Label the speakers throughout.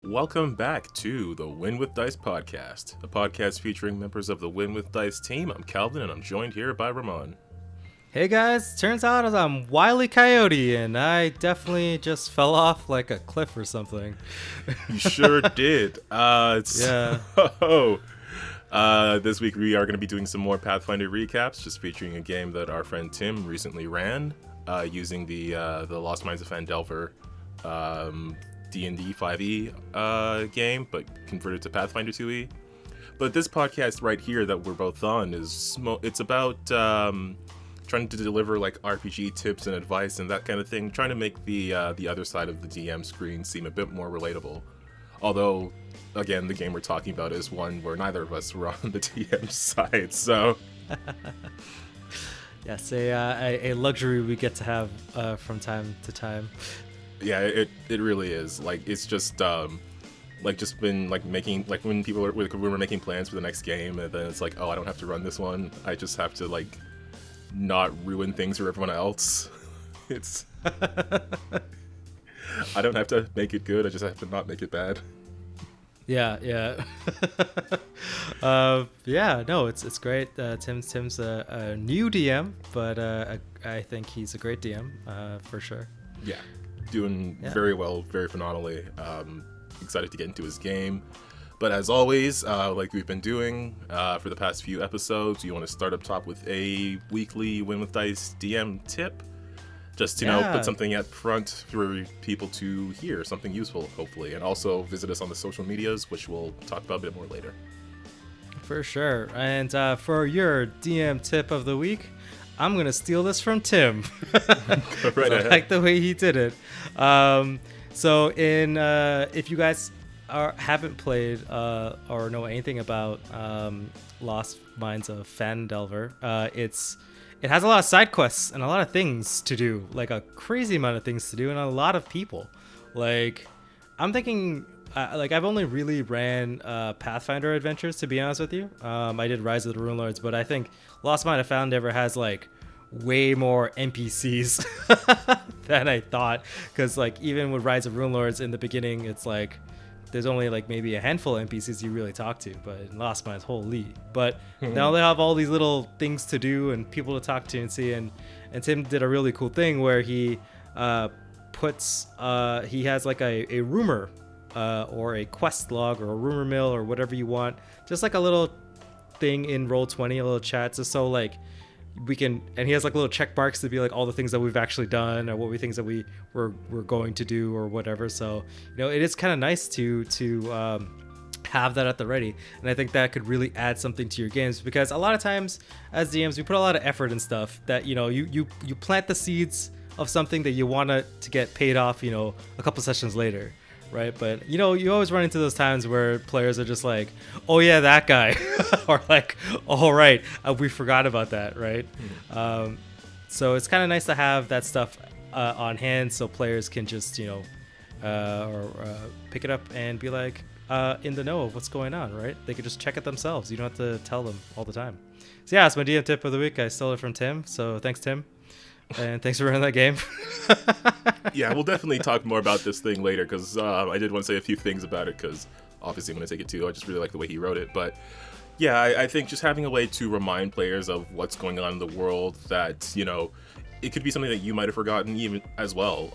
Speaker 1: Welcome back to the Win with Dice podcast, a podcast featuring members of the Win with Dice team. I'm Calvin, and I'm joined here by Ramon.
Speaker 2: Hey guys, turns out I'm Wile E. Coyote, and I definitely just fell off like a cliff or something.
Speaker 1: You sure did.
Speaker 2: Yeah.
Speaker 1: This week we are going to be doing some more Pathfinder recaps, just featuring a game that our friend Tim recently ran, using the Lost Mine Of Phandelver D&D 5e game, but converted to Pathfinder 2e. But this podcast right here that we're both on it's about trying to deliver like RPG tips and advice and that kind of thing, trying to make the other side of the DM screen seem a bit more relatable. Although, again, the game we're talking about is one where neither of us were on the DM side, so...
Speaker 2: Yes, a luxury we get to have from time to time.
Speaker 1: Yeah, it really is. Like, it's just just been like making, like when we were making plans for the next game, and then it's like, oh, I don't have to run this one. I just have to like not ruin things for everyone else. It's I don't have to make it good. I just have to not make it bad.
Speaker 2: Yeah. No, it's great. Tim's a new DM, but I think he's a great DM for sure.
Speaker 1: Yeah. Doing very well, very phenomenally. Excited to get into his game. But as always, like we've been doing for the past few episodes, you want to start up top with a weekly Win with Dice DM tip. Just to put something up front for people to hear, something useful, hopefully. And also visit us on the social medias, which we'll talk about a bit more later.
Speaker 2: For sure. And for your DM tip of the week, I'm going to steal this from Tim.
Speaker 1: Go right ahead.
Speaker 2: I like the way he did it. If you guys haven't played or know anything about Lost Mines of Phandelver, it has a lot of side quests and a lot of things to do, like a crazy amount of things to do, and a lot of people. Like, I'm thinking, I've only really ran Pathfinder adventures, to be honest with you. I did Rise of the Rune Lords, but I think Lost Mine of Phandelver has like way more NPCs than I thought. Because like even with Rise of Rune Lords in the beginning, it's like there's only like maybe a handful of NPCs you really talk to, but in Lost Mine, holy. But now they have all these little things to do and people to talk to and see. And Tim did a really cool thing where he he has like a rumor or a quest log or a rumor mill or whatever you want, just like a little thing in Roll20, a little chat, just so like we can, and he has like little check marks to be like all the things that we've actually done or what we things that we're going to do or whatever. So it is kind of nice to have that at the ready, and I think that could really add something to your games, because a lot of times as DMs we put a lot of effort and stuff that you plant the seeds of something that you want to get paid off a couple sessions later, right? But you always run into those times where players are just like, oh yeah, that guy or like, all right, we forgot about that, right? So it's kind of nice to have that stuff on hand so players can just pick it up and be like in the know of what's going on, right? They can just check it themselves. You don't have to tell them all the time. So yeah, it's my DM tip of the week. I stole it from Tim, so thanks, Tim. And thanks for running that game.
Speaker 1: Yeah, we'll definitely talk more about this thing later, because I did want to say a few things about it, because obviously I'm going to take it too. I just really like the way he wrote it. But yeah, I think just having a way to remind players of what's going on in the world, that, it could be something that you might have forgotten even as well.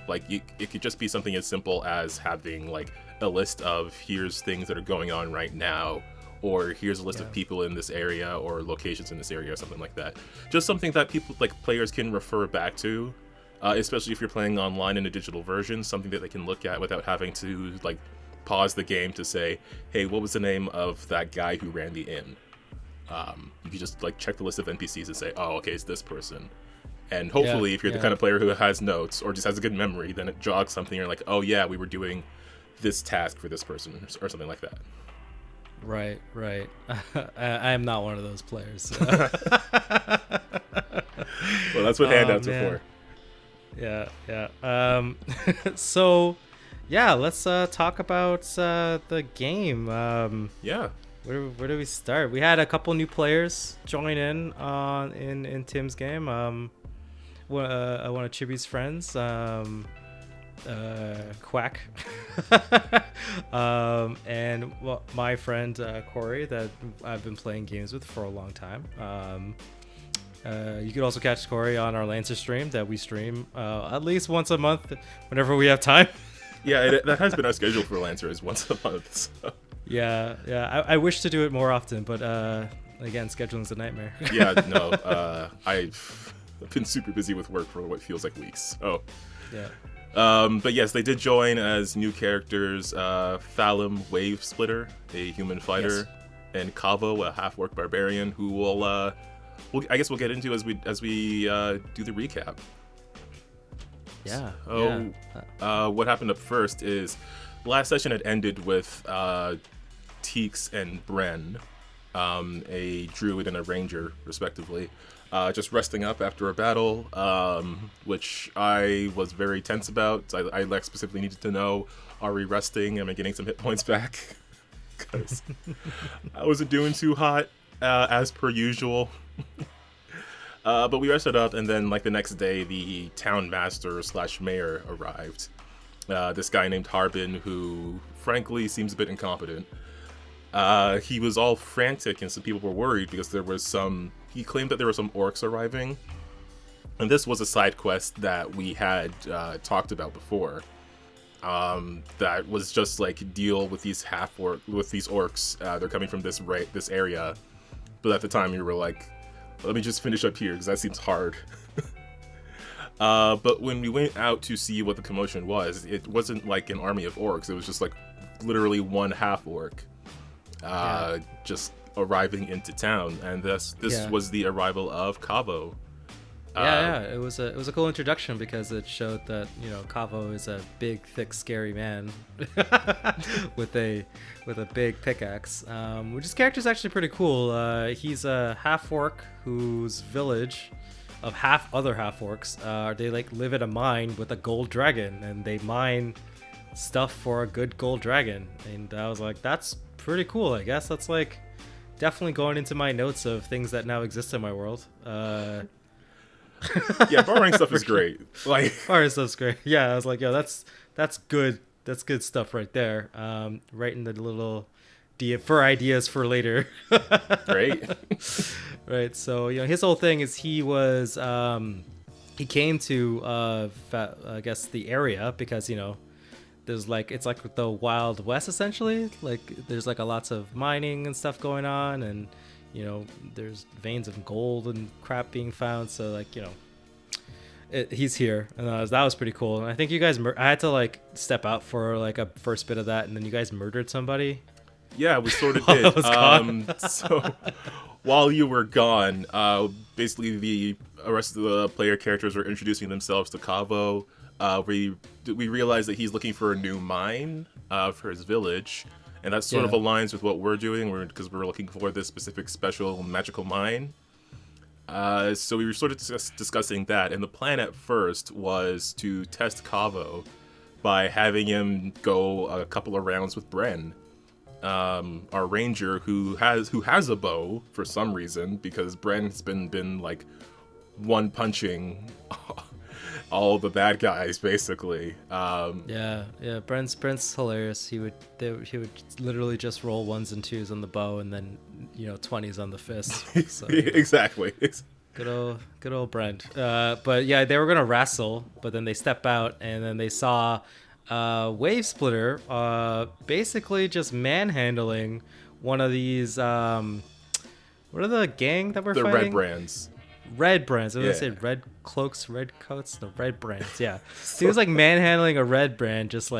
Speaker 1: It could just be something as simple as having like a list of here's things that are going on right now, or here's a list of people in this area or locations in this area or something like that. Just something that players can refer back to, especially if you're playing online in a digital version, something that they can look at without having to like pause the game to say, hey, what was the name of that guy who ran the inn? You can just like check the list of NPCs and say, oh, okay, it's this person. And hopefully if you're the kind of player who has notes or just has a good memory, then it jogs something. You're like, oh yeah, we were doing this task for this person or something like that.
Speaker 2: Right. I am not one of those players. So.
Speaker 1: Well, that's what handouts are for.
Speaker 2: Yeah. So, yeah, let's talk about the game. Where do we start? We had a couple new players join in in Tim's game. One of Chibi's friends. Quack. And well, my friend Corey that I've been playing games with for a long time. You could also catch Corey on our Lancer stream that we stream at least once a month whenever we have time.
Speaker 1: Yeah, that has been our schedule for Lancer, is once a month. So.
Speaker 2: Yeah. I wish to do it more often, but again, scheduling's a nightmare.
Speaker 1: Yeah, no. I've been super busy with work for what feels like weeks. So.
Speaker 2: Yeah.
Speaker 1: But yes, they did join as new characters. Thalum, Wave Splitter, a human fighter,
Speaker 2: Yes.
Speaker 1: and Kavo, a half-orc barbarian, who I guess we'll get into as we do the recap.
Speaker 2: Yeah.
Speaker 1: What happened up first is last session had ended with Teeks and Bren, a druid and a ranger, respectively, just resting up after a battle, which I was very tense about. I specifically needed to know, are we resting? Am I getting some hit points back? Because I wasn't doing too hot, as per usual. But we rested up, and then the next day, the town master / mayor arrived. This guy named Harbin, who frankly seems a bit incompetent. He was all frantic, and some people were worried because he claimed that there were some orcs arriving. And this was a side quest that we had talked about before. That was just deal with these orcs. They're coming from this area. But at the time, we were like, let me just finish up here because that seems hard. But when we went out to see what the commotion was, it wasn't like an army of orcs. It was just literally one half orc just arriving into town, and this was the arrival of Kavo.
Speaker 2: It was a cool introduction because it showed that Kavo is a big, thick, scary man with a big pickaxe. Which his character is actually pretty cool. He's a half orc whose village of other half orcs they live in a mine with a gold dragon, and they mine stuff for a good gold dragon. And I was like, that's pretty cool. I guess that's definitely going into my notes of things that now exist in my world.
Speaker 1: Yeah, borrowing stuff is great.
Speaker 2: Borrowing stuff's great. Yeah, I was like, yo, that's good. That's good stuff right there. Writing the little for ideas for later.
Speaker 1: Great. Right.
Speaker 2: So his whole thing is he came to I guess the area because there's it's like the Wild West essentially. There's lots of mining and stuff going on, and there's veins of gold and crap being found. So he's here, and that was pretty cool. And I think you guys, I had to step out for a first bit of that, and then you guys murdered somebody.
Speaker 1: Yeah, we sort of did. So while you were gone, basically the rest of the player characters were introducing themselves to Kavo. We realized that he's looking for a new mine for his village. And that sort of aligns with what we're doing, because we're looking for this specific special magical mine. So we were sort of discussing that. And the plan at first was to test Kavo by having him go a couple of rounds with Bren, our ranger, who has a bow for some reason, because Bren's been one punching all the bad guys basically. Brent's hilarious. He would literally just roll ones and twos on the bow, and then 20s on the fist. So, exactly.
Speaker 2: Good old Brent. But yeah, they were gonna wrestle, but then they step out, and then they saw Wave Splitter basically just manhandling one of these what are the gang that we're fighting?
Speaker 1: The Red Brands.
Speaker 2: Red Brands. I was gonna say red cloaks, red coats. No, Red Brands. Yeah. So he was manhandling a Red Brand, just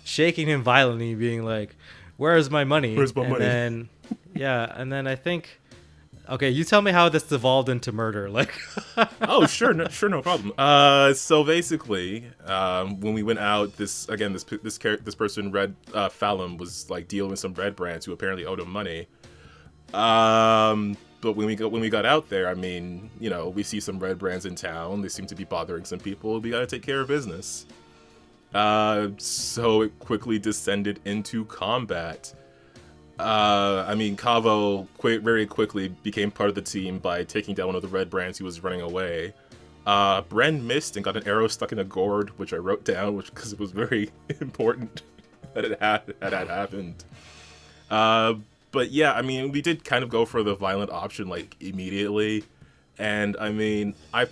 Speaker 2: shaking him violently, being like, "Where's my money?"
Speaker 1: Where's my money?
Speaker 2: And then I think, okay, you tell me how this evolved into murder.
Speaker 1: Oh, sure, no problem. So basically, when we went out, this person, Red Thalum, was dealing with some Red Brands who apparently owed him money. But when we got out there, we see some Red Brands in town. They seem to be bothering some people. We gotta take care of business. So it quickly descended into combat. Kavo very quickly became part of the team by taking down one of the Red Brands who was running away. Bren missed and got an arrow stuck in a gourd, which I wrote down, because it was very important that it had happened. But yeah, I mean, we did kind of go for the violent option like immediately, and I mean, I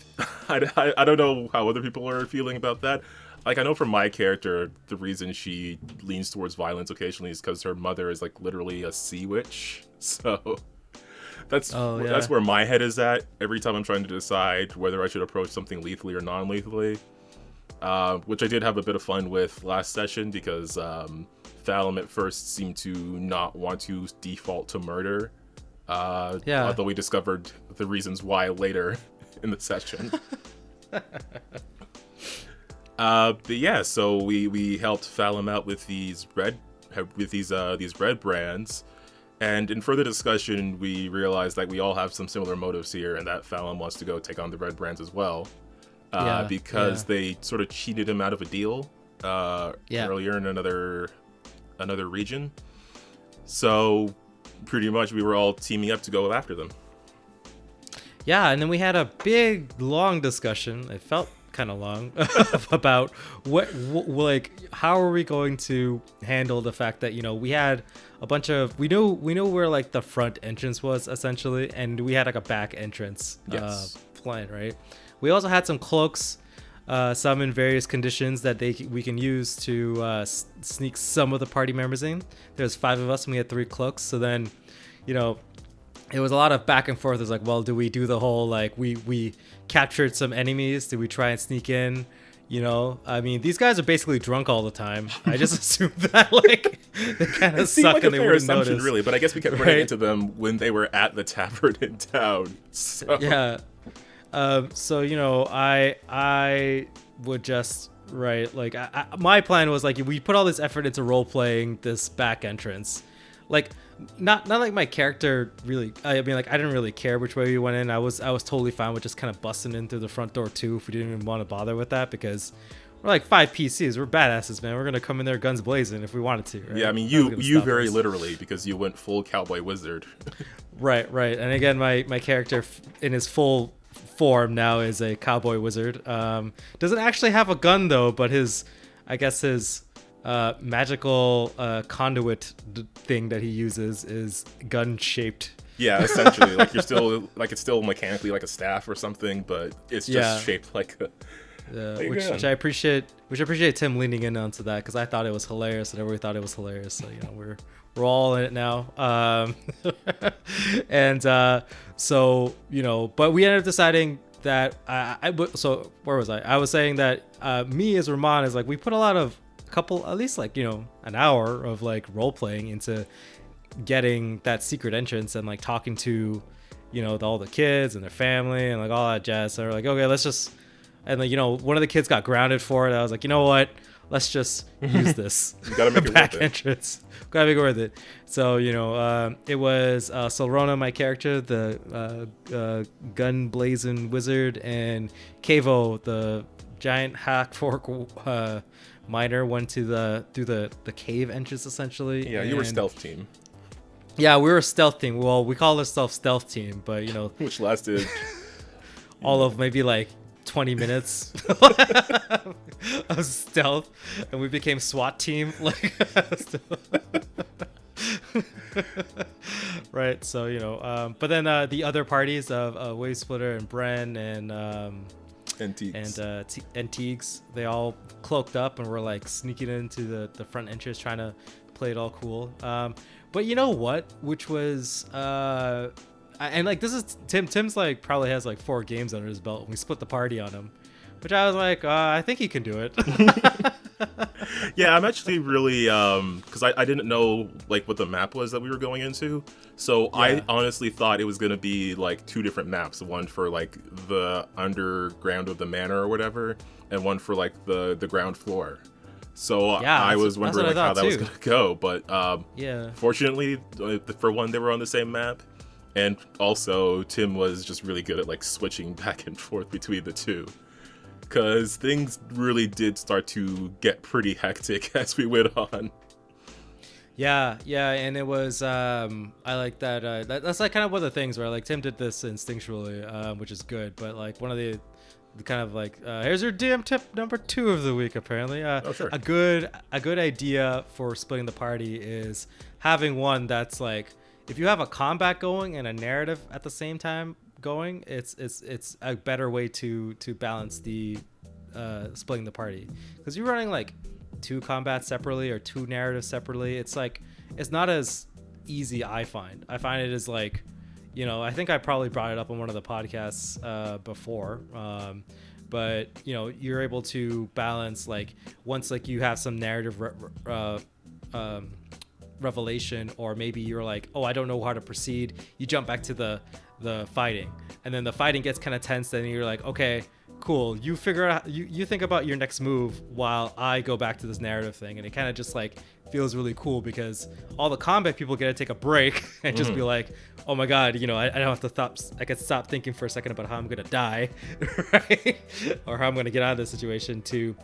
Speaker 1: don't know how other people are feeling about that. Like, I know for my character, the reason she leans towards violence occasionally is because her mother is like literally a sea witch, so. That's where my head is at every time I'm trying to decide whether I should approach something lethally or non-lethally, which I did have a bit of fun with last session because Thalum at first seemed to not want to default to murder, although we discovered the reasons why later in the session. But yeah, so we helped Thalum out with these red brands. And in further discussion, we realized that we all have some similar motives here, and that Thalum wants to go take on the Red Brands as well, because they sort of cheated him out of a deal earlier in another region. So pretty much we were all teaming up to go after them.
Speaker 2: Yeah, and then we had a big, long discussion. It felt kind of long about what like how are we going to handle the fact that, you know, we had a bunch of we know where like the front entrance was essentially, and we had like a back entrance plan, right? We also had some cloaks, some in various conditions that we can use to sneak some of the party members in. There's 5 of us and we had 3 cloaks, so then, you know, it was a lot of back and forth. It was like, well, do we do the whole, like, we captured some enemies? Do we try and sneak in? You know, I mean, these guys are basically drunk all the time. I just assumed that, like, they kind of suck
Speaker 1: like
Speaker 2: and they wouldn't
Speaker 1: assumption,
Speaker 2: notice.
Speaker 1: really, but I guess we kept running into them when they were at the tavern in town. So.
Speaker 2: Yeah. So, you know, I would just, right, like, my plan was, like, we put all this effort into role-playing this back entrance. Like, not like my character really, I mean, like, I didn't really care which way we went in. I was totally fine with just kind of busting in through the front door too, if we didn't even want to bother with that, because we're like 5 PCs. We're badasses, man. We're going to come in there guns blazing if we wanted to, right?
Speaker 1: Yeah, I mean, you very literally, because you went full cowboy wizard.
Speaker 2: Right. And again, my character in his full form now is a cowboy wizard. Doesn't actually have a gun though, but his magical conduit thing that he uses is gun shaped.
Speaker 1: Yeah, essentially, like you're still like it's still mechanically like a staff or something, but it's just shaped like a.
Speaker 2: Which I appreciate. Tim leaning in onto that, because I thought it was hilarious and everybody thought it was hilarious. So, you know, we're all in it now. So, you know, but we ended up deciding that so where was I? I was saying that me as Rahman is like, we put at least like, you know, an hour of like role playing into getting that secret entrance and like talking to, you know, all the kids and their family and like all that jazz. So we're like, okay, let's just, and like, you know, one of the kids got grounded for it. I was like, you know what? Let's just use this.
Speaker 1: You gotta make it
Speaker 2: back
Speaker 1: worth it.
Speaker 2: entrance. Gotta make it worth it. So, you know, it was Solrona, my character, the gun blazing wizard, and Kevo, the giant hack fork miner, went through the cave entrance essentially.
Speaker 1: Yeah, you were stealth team.
Speaker 2: Yeah, we were a stealth team. Well, we call ourselves stealth team, but you know,
Speaker 1: which lasted
Speaker 2: all of maybe like 20 minutes of stealth, and we became SWAT team. Like, right. So, you know, but then the other parties of Wave Splitter and Bren and Teagues, they all cloaked up and were like sneaking into the front entrance, trying to play it all cool. But you know what? Which was and like, this is Tim's like probably has like 4 games under his belt, and we split the party on him, which I was like, I think he can do it.
Speaker 1: Yeah, I'm actually really because I didn't know like what the map was that we were going into, so yeah. I honestly thought it was gonna be like 2 different maps, one for like the underground of the manor or whatever, and one for like the ground floor. So yeah, I was wondering like how that was gonna go, but fortunately for one, they were on the same map. And also, Tim was just really good at like switching back and forth between the two, because things really did start to get pretty hectic as we went on.
Speaker 2: Yeah, and it was I like that. That's like kind of one of the things where like Tim did this instinctually, which is good. But like one of the kind of like here's your DM tip number 2 of the week. Apparently,
Speaker 1: sure.
Speaker 2: a good idea for splitting the party is having one that's like, if you have a combat going and a narrative at the same time going, it's a better way to balance the splitting the party, because you're running like 2 combats separately or 2 narratives separately. It's like, it's not as easy. I find it is like, you know, I think I probably brought it up on one of the podcasts before, but you know, you're able to balance, like, once like you have some narrative revelation, or maybe you're like, oh, I don't know how to proceed, you jump back to the fighting, and then the fighting gets kind of tense, then you're like, okay, cool, you figure out, you think about your next move while I go back to this narrative thing, and it kind of just like feels really cool, because all the combat people get to take a break and just be like, oh my god, you know, I don't have to stop, I can stop thinking for a second about how I'm gonna die, right, or how I'm gonna get out of this situation, to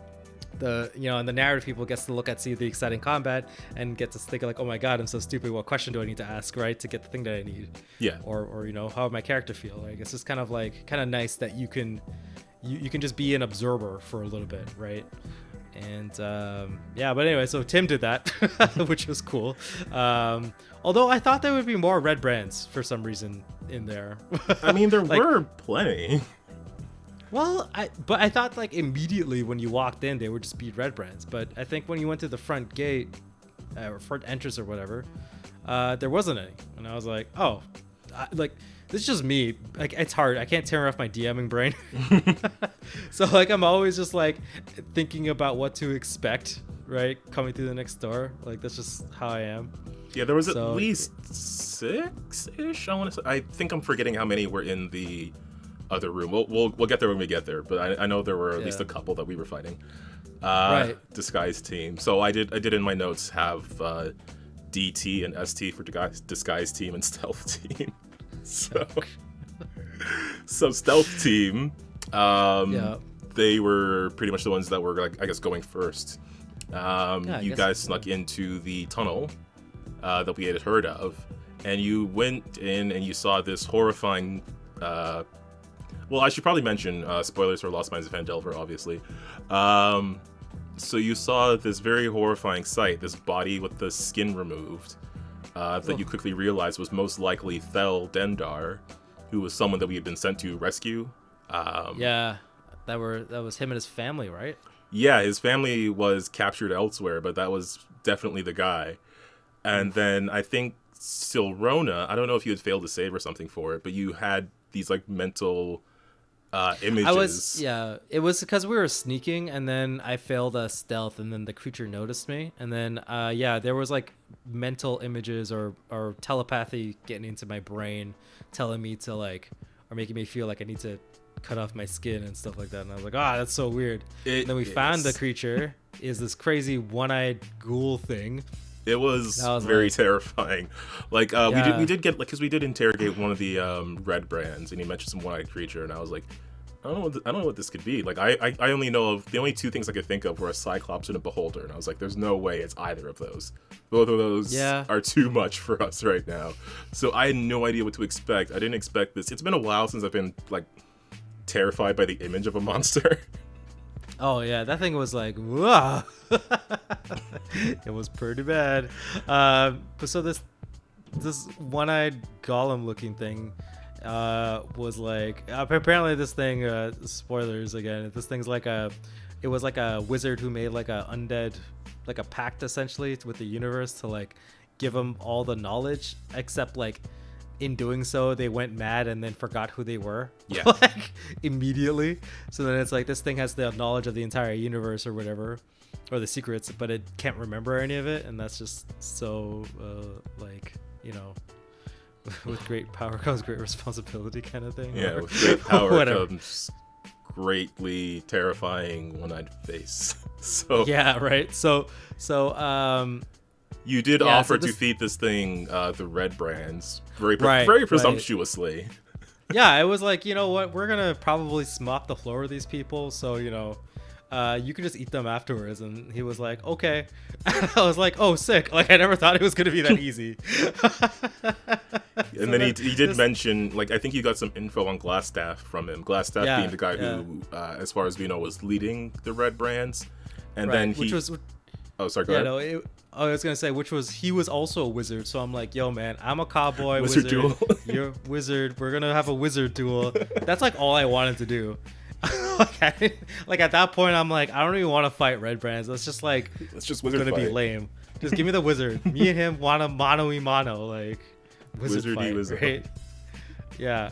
Speaker 2: the, you know, and the narrative people gets to look at, see the exciting combat, and get to think like, oh my god, I'm so stupid, what question do I need to ask, right, to get the thing that I need, or you know, how would my character feel, like, it's just kind of nice that you can just be an observer for a little bit, right? And but anyway, so Tim did that, which was cool, although I thought there would be more red brands for some reason in there.
Speaker 1: I mean, there were plenty.
Speaker 2: Well, I thought like immediately when you walked in, they would just be red brands. But I think when you went to the front gate, or front entrance or whatever, there wasn't any. And I was like, oh, this is just me. Like, it's hard. I can't turn off my DMing brain. So like, I'm always just like thinking about what to expect, right? Coming through the next door. Like, that's just how I am.
Speaker 1: Yeah, there was at least 6-ish. I think I'm forgetting how many were in the other room. We'll get there when we get there, but I know there were at least a couple that we were fighting. Right. Disguise team. So I did in my notes have DT and ST for disguise team and stealth team. So stealth team, they were pretty much the ones that were, like, I guess, going first. You guys snuck into the tunnel that we had heard of, and you went in and you saw this horrifying. Well, I should probably mention spoilers for Lost Mine of Phandelver, obviously. So you saw this very horrifying sight, this body with the skin removed, that you quickly realized was most likely Thel Dendar, who was someone that we had been sent to rescue.
Speaker 2: That was him and his family, right?
Speaker 1: Yeah, his family was captured elsewhere, but that was definitely the guy. And then I think Silrona, I don't know if you had failed to save or something for it, but you had these like mental images. It was because we were sneaking, and then I failed a stealth, and then the creature noticed me, and then there was like mental images or telepathy getting into my brain, telling me to like, or making me feel like I need to cut off my skin and stuff like that, and I was like, that's so weird. And then we found the creature is this crazy one-eyed ghoul thing. It was very terrifying. Like we did get, like, because we did interrogate one of the red brands, and he mentioned some one-eyed creature, and I was like, I don't know what this could be. Like I only know of the only 2 things I could think of were a Cyclops and a Beholder, and I was like, there's no way it's either of those. Both of those are too much for us right now. So I had no idea what to expect. I didn't expect this. It's been a while since I've been like terrified by the image of a monster. Oh yeah, that thing was like, whoa. It was pretty bad. But so this one-eyed golem looking thing was like, apparently this thing, spoilers again, this thing's like it was like a wizard who made like a undead, like a pact essentially with the universe to like give them all the knowledge, except like in doing so they went mad and then forgot who they were, like immediately. So then it's like this thing has the knowledge of the entire universe or whatever, or the secrets, but it can't remember any of it, and that's just so like, you know, with great power comes great responsibility kind of thing. Yeah, with great power comes greatly terrifying one-eyed face. So yeah, right. So you did offer to feed this thing the red brands very presumptuously. Right. Yeah, I was like, you know what, we're gonna probably mop the floor with these people, so you know, you can just eat them afterwards. And he was like, okay. I was like, oh, sick. Like, I never thought it was gonna be that easy. And then he did mention, like, I think you got some info on Glassstaff from him. Glassstaff being the guy who, as far as we know, was leading the Red Brands. And then he... Oh, sorry, go ahead.
Speaker 2: No, I was going to say, he was also a wizard. So I'm like, yo, man, I'm a cowboy
Speaker 1: wizard. Duel.
Speaker 2: You're a wizard. We're going to have a wizard duel. That's like all I wanted to do. Like at that point, I'm like, I don't even want to fight Red Brands. Let's just wizard gonna fight. Be lame. Just give me the wizard. Me and him want a mano-y-mano, like wizard fight, wizard. Right? Yeah.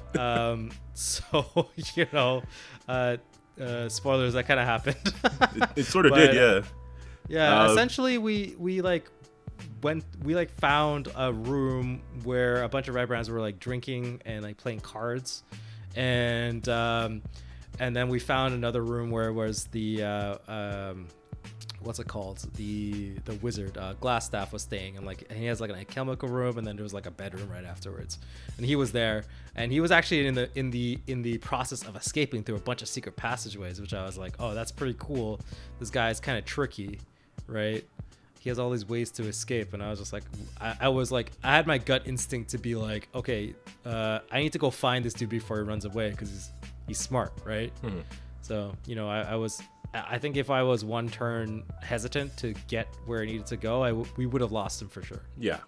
Speaker 2: So spoilers, that kind of happened.
Speaker 1: It sort of did, yeah.
Speaker 2: Yeah. Essentially, we found a room where a bunch of Red Brands were like drinking and like playing cards, and then we found another room where it was the what's it called? The wizard Glassstaff was staying, and he has like an alchemical room, and then there was like a bedroom right afterwards, and he was there, and he was actually in the process of escaping through a bunch of secret passageways, which I was like, oh, that's pretty cool. This guy is kind of tricky, right? He has all these ways to escape, and I was just like, I had my gut instinct to be like, okay, I need to go find this dude before he runs away because he's smart, right? Mm-hmm. So I think if I was one turn hesitant to get where I needed to go, we would have lost him for sure.
Speaker 1: Yeah,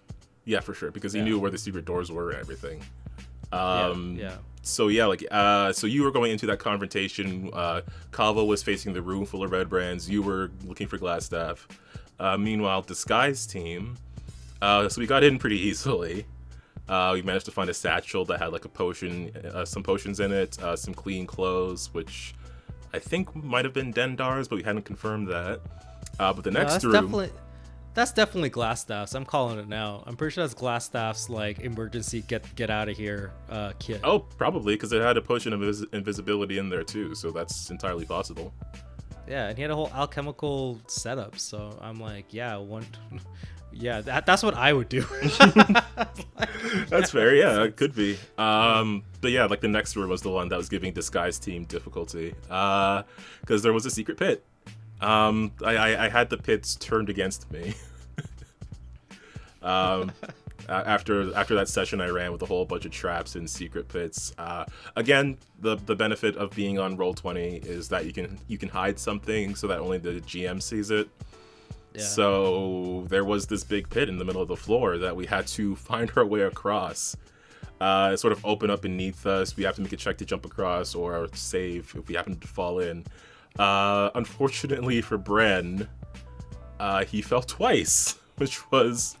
Speaker 1: for sure, because he knew where the secret doors were and everything. So so you were going into that confrontation. Kava was facing the room full of Red Brands. You were looking for Glassstaff. Meanwhile, Disguise team. So we got in pretty easily. We managed to find a satchel that had like a potion, some potions in it, some clean clothes, which I think might have been Dendar's, but we hadn't confirmed that. But the next room...
Speaker 2: That's definitely Glassstaff's. I'm calling it now. I'm pretty sure that's Glassstaff's like emergency get out of here kit.
Speaker 1: Oh, probably, because it had a potion of invisibility in there too, so that's entirely possible.
Speaker 2: Yeah, and he had a whole alchemical setup, so I'm like, that's what I would do.
Speaker 1: That's fair, yeah, it could be. But yeah, like the next room was the one that was giving Disguise team difficulty, because there was a secret pit. I had the pits turned against me. After that session I ran with a whole bunch of traps and secret pits. Again, the benefit of being on Roll20 is that you can hide something so that only the GM sees it. Yeah. So there was this big pit in the middle of the floor that we had to find our way across. It sort of opened up beneath us. We have to make a check to jump across or save if we happen to fall in. Unfortunately for Bren, he fell twice, which was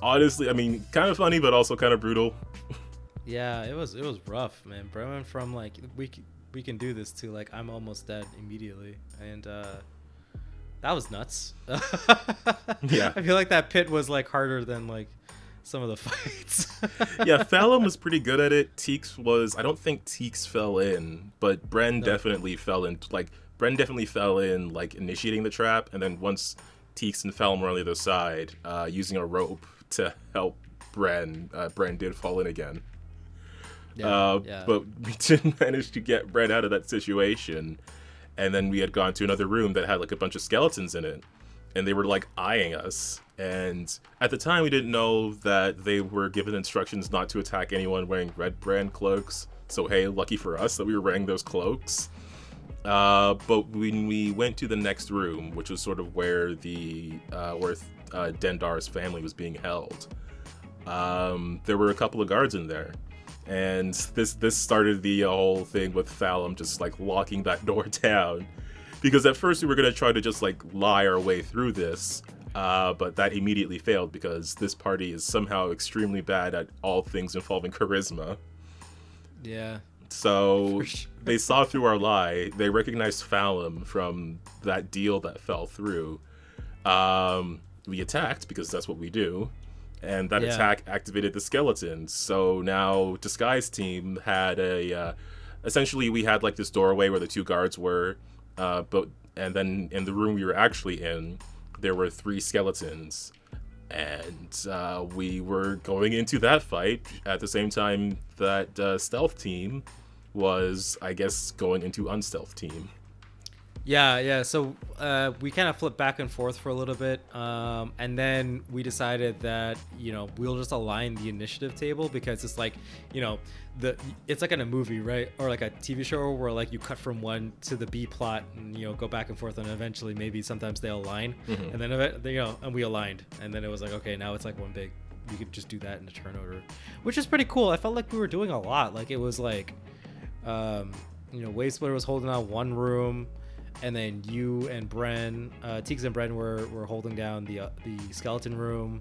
Speaker 1: honestly, I mean, kind of funny, but also kind of brutal.
Speaker 2: Yeah, it was rough, man. Bren went from like we can do this to like I'm almost dead immediately, and that was nuts.
Speaker 1: Yeah,
Speaker 2: I feel like that pit was like harder than like some of the fights.
Speaker 1: Yeah, Fallon was pretty good at it. Teeks was, I don't think Teeks fell in, but Bren definitely fell in. Like, Bren definitely fell in, like, initiating the trap, and then once Teeks and Fallon were on the other side, using a rope to help Bren, Bren did fall in again. But we did manage to get Bren out of that situation, and then we had gone to another room that had, like, a bunch of skeletons in it, and they were, like, eyeing us. And at the time, we didn't know that they were given instructions not to attack anyone wearing Red Brand cloaks. So, hey, lucky for us that we were wearing those cloaks. But when we went to the next room, which was sort of where Dendar's family was being held, there were a couple of guards in there. And this started the whole thing with Fallon just, like, locking that door down. Because at first we were going to try to just, like, lie our way through this. But that immediately failed because this party is somehow extremely bad at all things involving charisma.
Speaker 2: Yeah.
Speaker 1: So they saw through our lie. They recognized Fallon from that deal that fell through. We attacked because that's what we do. And that attack activated the skeletons. So now Disguise team had essentially we had like this doorway where the two guards were. And then in the room we were actually in, there were 3 skeletons, and we were going into that fight at the same time that stealth team was, I guess, going into unstealth team.
Speaker 2: Yeah. So we kind of flipped back and forth for a little bit, and then we decided that we'll just align the initiative table because it's like it's like in a movie, right, or like a TV show where like you cut from one to the B plot and go back and forth, and eventually maybe sometimes they align, and then and we aligned, and then it was like, okay, now it's like one big. You could just do that in a turn order, which is pretty cool. I felt like we were doing a lot. Like it was like, Wave Splitter was holding down one room, and then you and Teeks and Bren were holding down the skeleton room,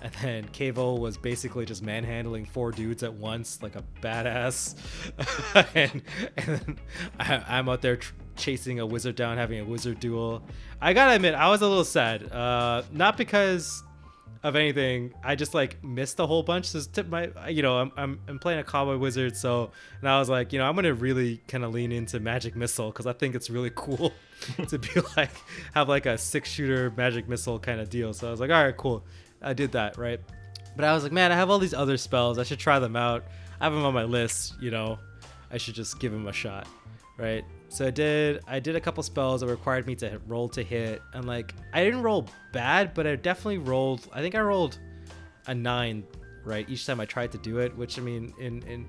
Speaker 2: and then Kavo was basically just manhandling 4 dudes at once like a badass, and then I'm out there chasing a wizard down, having a wizard duel. I gotta admit, I was a little sad, not because of anything. I just like missed a whole bunch. So I'm playing a cowboy wizard, so and I was like, I'm gonna really kind of lean into magic missile because I think it's really cool to be like have like a 6-shooter magic missile kind of deal. So I was like, all right, cool. I did that, right? But I was like, man, I have all these other spells. I should try them out. I have them on my list. I should just give them a shot, right? So I did a couple spells that required me to roll to hit, and like I didn't roll bad, but I definitely rolled. I think I rolled a 9, right, each time I tried to do it. Which I mean, in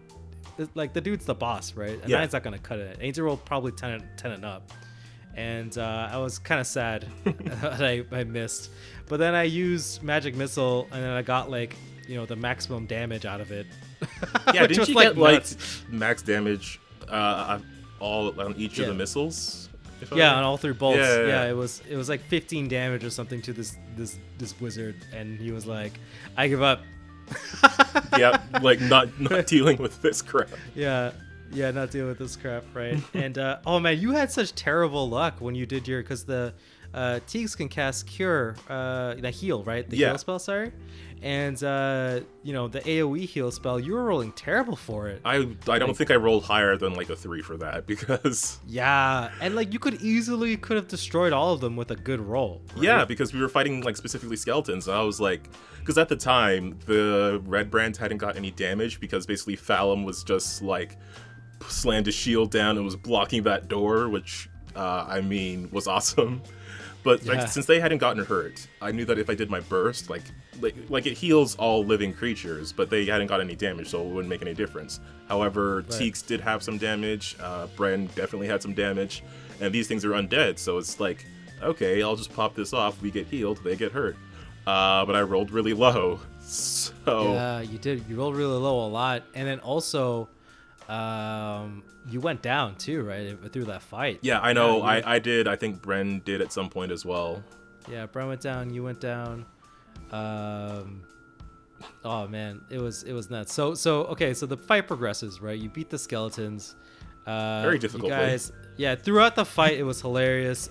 Speaker 2: like the dude's the boss, right? A 9's not gonna cut it. I need to roll probably 10 and up, and I was kind of sad that I missed. But then I used magic missile, and then I got like the maximum damage out of it.
Speaker 1: Yeah, didn't you get like max damage? All on each of the missiles.
Speaker 2: On all 3 bolts. Yeah, it was like 15 damage or something to this wizard, and he was like, "I give up."
Speaker 1: Yeah, like not dealing with this crap.
Speaker 2: Yeah, not dealing with this crap, right? And oh man, you had such terrible luck when you did because the Teeks can cast Cure, the heal, right? The heal spell, sorry. And the AoE heal spell, you were rolling terrible for it.
Speaker 1: I don't think I rolled higher than like a 3 for that because
Speaker 2: and like you could have destroyed all of them with a good roll, right?
Speaker 1: Yeah, because we were fighting like specifically skeletons. I was like, because at the time the red brand hadn't got any damage because basically Phallum was just like slammed his shield down and was blocking that door, which was awesome. But like, since they hadn't gotten hurt, I knew that if I did my burst, like it heals all living creatures, but they hadn't got any damage, so it wouldn't make any difference. However, Teeks did have some damage. Bren definitely had some damage, and these things are undead, so it's like, okay, I'll just pop this off. We get healed, they get hurt. But I rolled really low, so
Speaker 2: yeah, you did. You rolled really low a lot, and then also, you went down too, right, through that fight.
Speaker 1: Yeah, I know. I did. I think Bren did at some point as well.
Speaker 2: Yeah, Bren went down. You went down. Oh man, it was nuts. So okay, so the fight progresses, right? You beat the skeletons.
Speaker 1: Very difficult.
Speaker 2: You guys, throughout the fight, it was hilarious.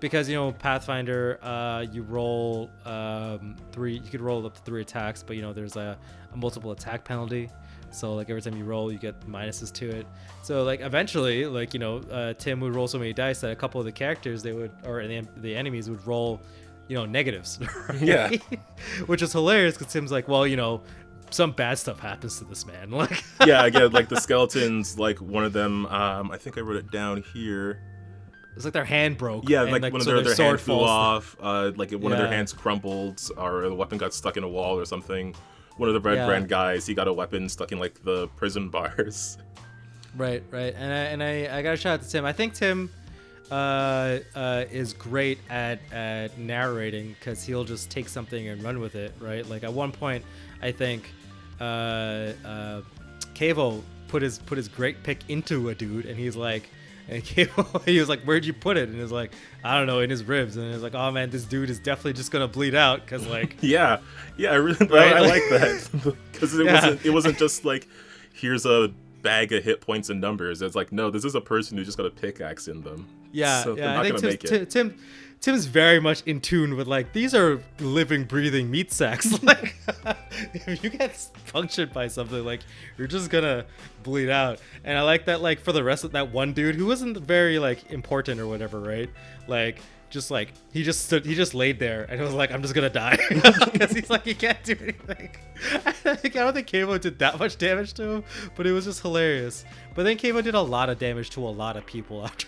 Speaker 2: Because Pathfinder, you roll 3. You could roll up to 3 attacks, but there's a multiple attack penalty. So like every time you roll, you get minuses to it. So like eventually, like Tim would roll so many dice that a couple of the characters the enemies would roll, negatives. Right?
Speaker 1: Yeah.
Speaker 2: Which is hilarious because Tim's like, well, some bad stuff happens to this man. Like
Speaker 1: yeah, again, like the skeletons, like one of them, I think I wrote it down here.
Speaker 2: It's like their hand broke.
Speaker 1: Yeah, like one of their hand flew off. Like one of their hands crumbled, or the weapon got stuck in a wall or something. One of the red brand guys, he got a weapon stuck in like the prison bars.
Speaker 2: Right. And I got a shout out to Tim. I think Tim is great at narrating because he'll just take something and run with it, right? Like at one point, I think Kavo put his great pick into a dude, and he's like. And he was like, "Where'd you put it?" And he was like, "I don't know, in his ribs." And he was like, "Oh man, this dude is definitely just gonna bleed out because like."
Speaker 1: yeah, I really right? I like that because it wasn't just like, here's a bag of hit points and numbers. It's like, no, this is a person who just got a pickaxe in them.
Speaker 2: Yeah,
Speaker 1: so
Speaker 2: I think Tim's very much in tune with like, these are living, breathing meat sacks. Like, if you get punctured by something, like you're just gonna bleed out. And I like that, like for the rest of that one dude who wasn't very like important or whatever, right? Like, just like he just laid there and it was like, I'm just gonna die because he's like, he can't do anything. I don't think Kavo did that much damage to him, but it was just hilarious. But then Kavo did a lot of damage to a lot of people after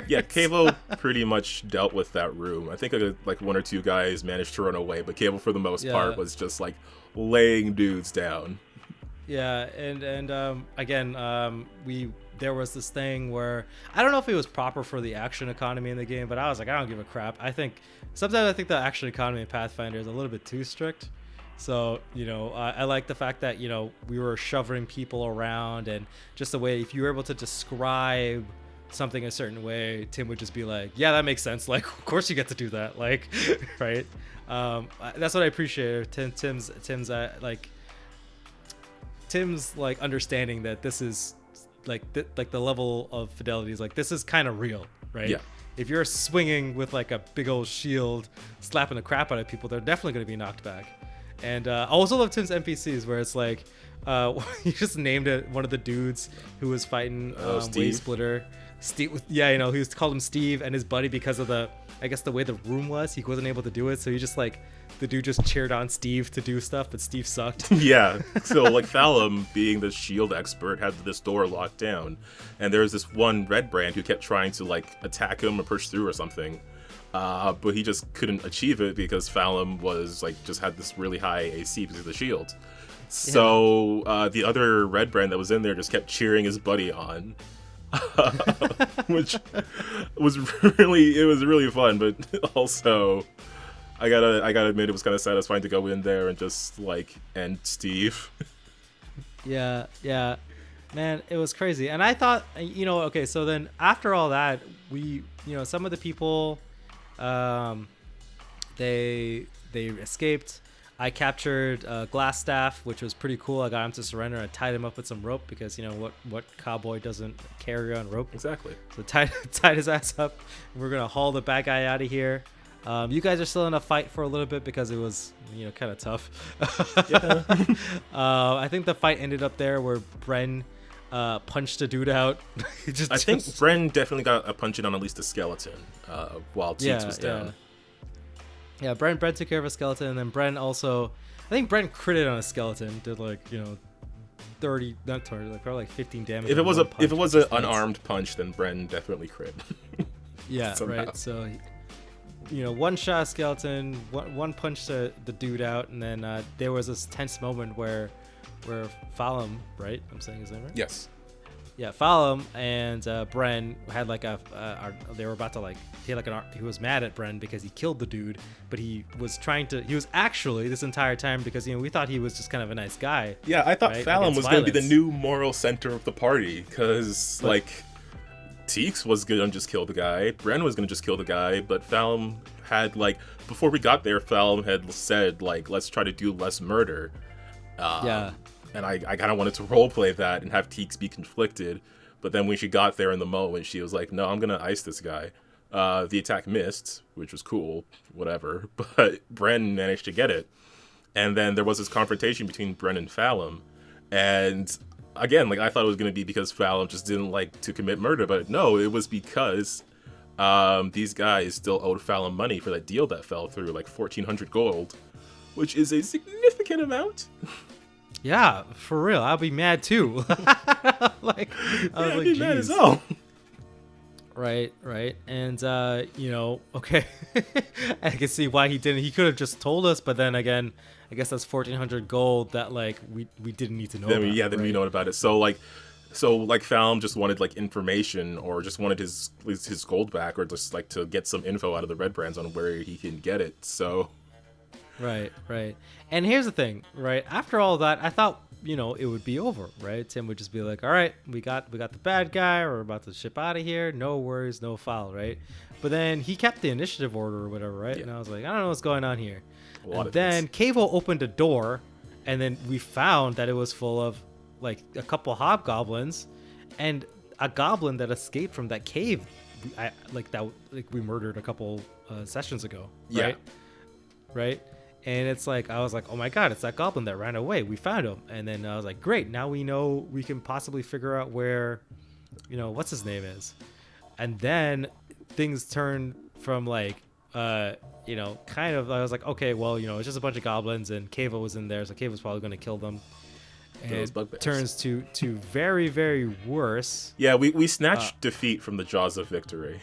Speaker 1: Yeah, Cavo pretty much dealt with that room. I think like one or two guys managed to run away, but Cavo for the most part was just like laying dudes down.
Speaker 2: Yeah, and again, there was this thing where I don't know if it was proper for the action economy in the game, but I was like, I don't give a crap. Sometimes I think the action economy in Pathfinder is a little bit too strict. So, I like the fact that, we were shoving people around, and just the way, if you were able to describe something a certain way, Tim would just be like, yeah, that makes sense. Like, of course you get to do that. Like, right. That's what I appreciate. Tim's like understanding that this is like the level of fidelity is like, this is kind of real, right?
Speaker 1: Yeah.
Speaker 2: If you're swinging with like a big old shield, slapping the crap out of people, they're definitely going to be knocked back. And I also love Tim's NPCs where it's like, he just named it one of the dudes who was fighting Wave Splitter. Steve, he was called him Steve, and his buddy, because of the way the room was, he wasn't able to do it, so he just like, the dude just cheered on Steve to do stuff, but Steve sucked.
Speaker 1: Yeah, so like Thalum, being the shield expert, had this door locked down, and there was this one red brand who kept trying to like attack him or push through or something, but he just couldn't achieve it because Thalum was like just had this really high AC because of the shield. So the other red brand that was in there just kept cheering his buddy on. Which was really fun, but also I gotta admit it was kind of satisfying to go in there and just like end Steve.
Speaker 2: Yeah, man, it was crazy. And I thought, okay, so then after all that, we, some of the people, they escaped. I captured Glassstaff, which was pretty cool. I got him to surrender. I tied him up with some rope because, what cowboy doesn't carry on rope?
Speaker 1: Exactly.
Speaker 2: So tied his ass up. We're going to haul the bad guy out of here. You guys are still in a fight for a little bit because it was, kind of tough. Yeah. I think the fight ended up there where Bren punched a dude out.
Speaker 1: I think Bren definitely got a punch in on at least a skeleton while Teeks was down.
Speaker 2: Yeah, Bren took care of a skeleton, and then Bren also, I think Bren critted on a skeleton, did like 30, not 30, like probably like 15 damage.
Speaker 1: If it was an unarmed punch, then Bren definitely crit.
Speaker 2: Yeah, right. So, one shot skeleton, one punch the dude out, and then there was this tense moment where Falum, right? I'm saying his name right?
Speaker 1: Yes.
Speaker 2: Yeah, Falum and Bren had like they were about to like, he was mad at Bren because he killed the dude, but he was actually this entire time, because we thought he was just kind of a nice guy.
Speaker 1: Yeah, I thought Falum was going to be the new moral center of the party, because like Teeks was going to just kill the guy, Bren was going to just kill the guy, but Falum had like, before we got there, Falum had said like, let's try to do less murder. And I kind of wanted to roleplay that and have Teeks be conflicted. But then when she got there in the moment, she was like, no, I'm going to ice this guy. The attack missed, which was cool, whatever. But Bren managed to get it. And then there was this confrontation between Bren and Falum. And again, like I thought it was going to be because Falum just didn't like to commit murder. But no, it was because these guys still owed Falum money for that deal that fell through, like 1,400 gold, which is a significant amount.
Speaker 2: Yeah, for real. I'll be mad too. Like,
Speaker 1: I'd be mad as hell.
Speaker 2: Right. And, okay. I can see why he didn't. He could have just told us, but then again, I guess that's 1,400 gold that, like, we didn't need to know about.
Speaker 1: Yeah, then we know about it. So Falum just wanted, like, information, or just wanted his gold back, or just, like, to get some info out of the Red Brands on where he can get it, so...
Speaker 2: Right. And here's the thing, right? After all that, I thought, it would be over, right? Tim would just be like, all right, we got the bad guy. We're about to ship out of here. No worries, no foul, right? But then he kept the initiative order or whatever, right? Yeah. And I was like, I don't know what's going on here. And then Cavo opened a door, and then we found that it was full of, like, a couple hobgoblins and a goblin that escaped from that cave we murdered a couple sessions ago, right?
Speaker 1: Yeah.
Speaker 2: Right? And it's like, I was like, oh my God, it's that goblin that ran away. We found him. And then I was like, great. Now we know we can possibly figure out where, what's his name is. And then things turned from like, kind of, I was like, okay, well, it's just a bunch of goblins, and Cavo was in there. So Cavo's probably going to kill them.
Speaker 1: those bugbears.
Speaker 2: Turns to very, very worse.
Speaker 1: Yeah, we snatched defeat from the jaws of victory.